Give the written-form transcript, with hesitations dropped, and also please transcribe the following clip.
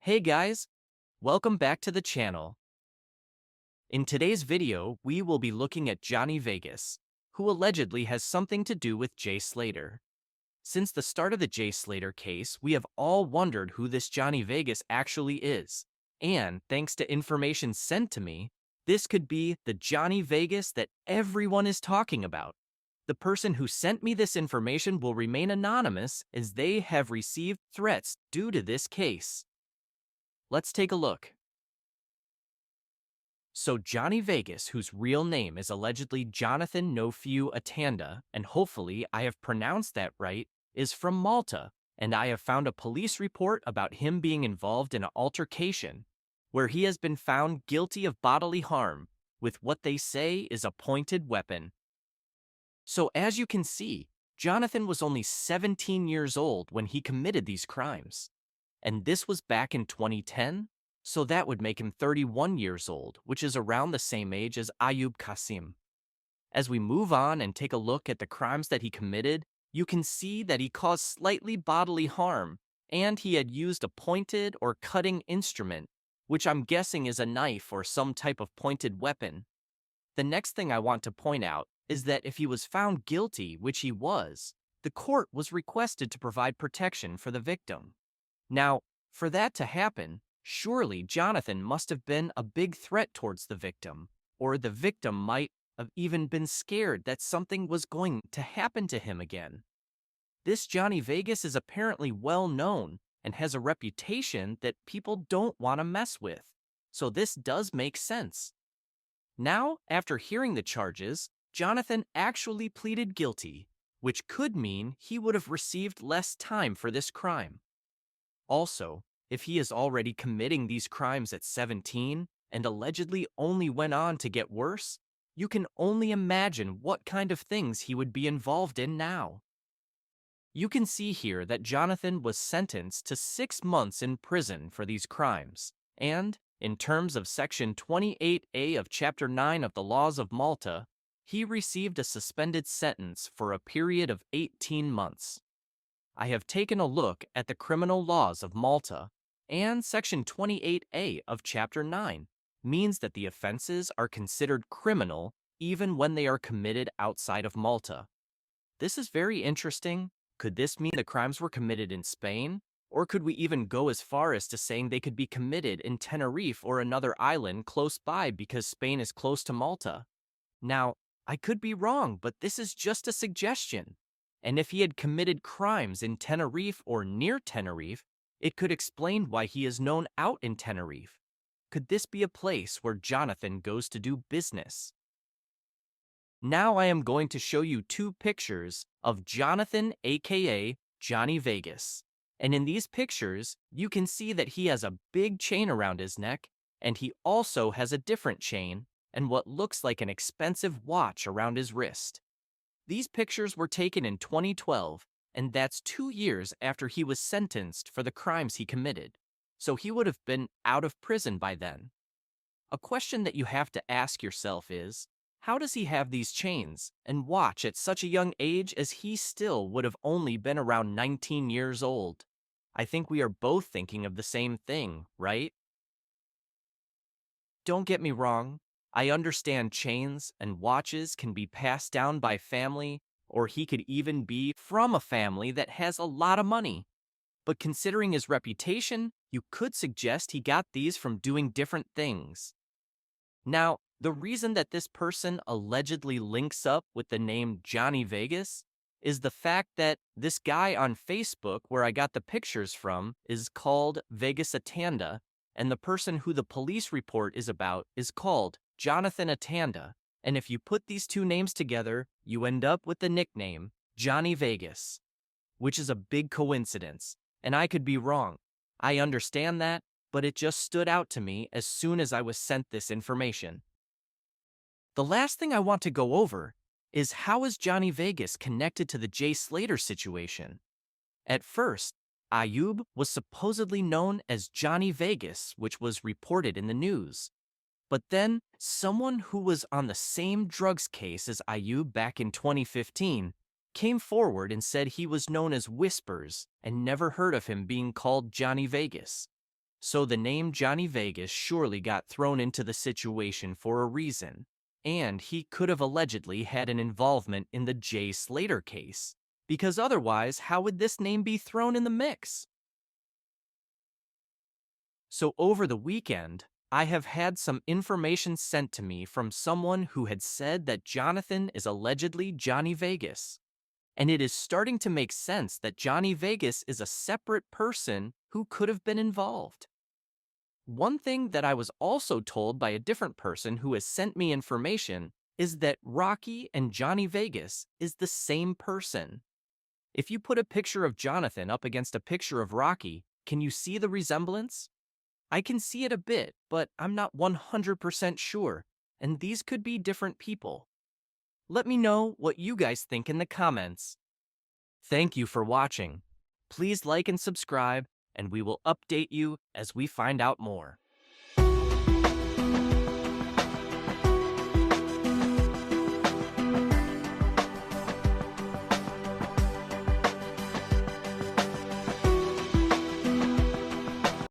Hey guys, welcome back to the channel. In today's video, we will be looking at Johnny Vegas, who allegedly has something to do with Jay Slater. Since the start of the Jay Slater case, we have all wondered who this Johnny Vegas actually is. And thanks to information sent to me, this could be the Johnny Vegas that everyone is talking about. The person who sent me this information will remain anonymous as they have received threats due to this case. Let's take a look. So Johnny Vegas, whose real name is allegedly Jonathan Nofew Atanda, and hopefully I have pronounced that right, is from Malta, and I have found a police report about him being involved in an altercation where he has been found guilty of bodily harm with what they say is a pointed weapon. So as you can see, Jonathan was only 17 years old when he committed these crimes. And this was back in 2010? So that would make him 31 years old, which is around the same age as Ayub Qasim. As we move on and take a look at the crimes that he committed, you can see that he caused slightly bodily harm, and he had used a pointed or cutting instrument, which I'm guessing is a knife or some type of pointed weapon. The next thing I want to point out is that if he was found guilty, which he was, the court was requested to provide protection for the victim. Now, for that to happen, surely Jonathan must have been a big threat towards the victim, or the victim might have even been scared that something was going to happen to him again. This Johnny Vegas is apparently well known and has a reputation that people don't want to mess with, so this does make sense. Now, after hearing the charges, Jonathan actually pleaded guilty, which could mean he would have received less time for this crime. Also, if he is already committing these crimes at 17 and allegedly only went on to get worse, you can only imagine what kind of things he would be involved in now. You can see here that Jonathan was sentenced to 6 months in prison for these crimes, and, in terms of Section 28A of Chapter 9 of the Laws of Malta, he received a suspended sentence for a period of 18 months. I have taken a look at the criminal laws of Malta, and Section 28A of Chapter 9 means that the offenses are considered criminal even when they are committed outside of Malta. This is very interesting. Could this mean the crimes were committed in Spain? Or could we even go as far as to saying they could be committed in Tenerife or another island close by because Spain is close to Malta? Now, I could be wrong, but this is just a suggestion. And if he had committed crimes in Tenerife or near Tenerife, it could explain why he is known out in Tenerife. Could this be a place where Jonathan goes to do business? Now I am going to show you 2 pictures of Jonathan, aka Johnny Vegas. And in these pictures, you can see that he has a big chain around his neck, and he also has a different chain and what looks like an expensive watch around his wrist. These pictures were taken in 2012, and that's 2 years after he was sentenced for the crimes he committed, so he would have been out of prison by then. A question that you have to ask yourself is, how does he have these chains and watch at such a young age as he still would have only been around 19 years old? I think we are both thinking of the same thing, right? Don't get me wrong, I understand chains and watches can be passed down by family, or he could even be from a family that has a lot of money. But considering his reputation, you could suggest he got these from doing different things. Now, the reason that this person allegedly links up with the name Johnny Vegas is the fact that this guy on Facebook where I got the pictures from is called Vegas Atanda, and the person who the police report is about is called Jonathan Atanda, and if you put these 2 names together, you end up with the nickname Johnny Vegas, which is a big coincidence, and I could be wrong. I understand that, but it just stood out to me as soon as I was sent this information. The last thing I want to go over is how is Johnny Vegas connected to the Jay Slater situation? At first, Ayub was supposedly known as Johnny Vegas, which was reported in the news. But then, someone who was on the same drugs case as Ayub back in 2015 came forward and said he was known as Whispers and never heard of him being called Johnny Vegas. So the name Johnny Vegas surely got thrown into the situation for a reason, and he could have allegedly had an involvement in the Jay Slater case, because otherwise, how would this name be thrown in the mix? So over the weekend, I have had some information sent to me from someone who had said that Jonathan is allegedly Johnny Vegas. And it is starting to make sense that Johnny Vegas is a separate person who could have been involved. One thing that I was also told by a different person who has sent me information is that Rocky and Johnny Vegas is the same person. If you put a picture of Jonathan up against a picture of Rocky, can you see the resemblance? I can see it a bit, but I'm not 100% sure, and these could be different people. Let me know what you guys think in the comments. Thank you for watching. Please like and subscribe, and we will update you as we find out more.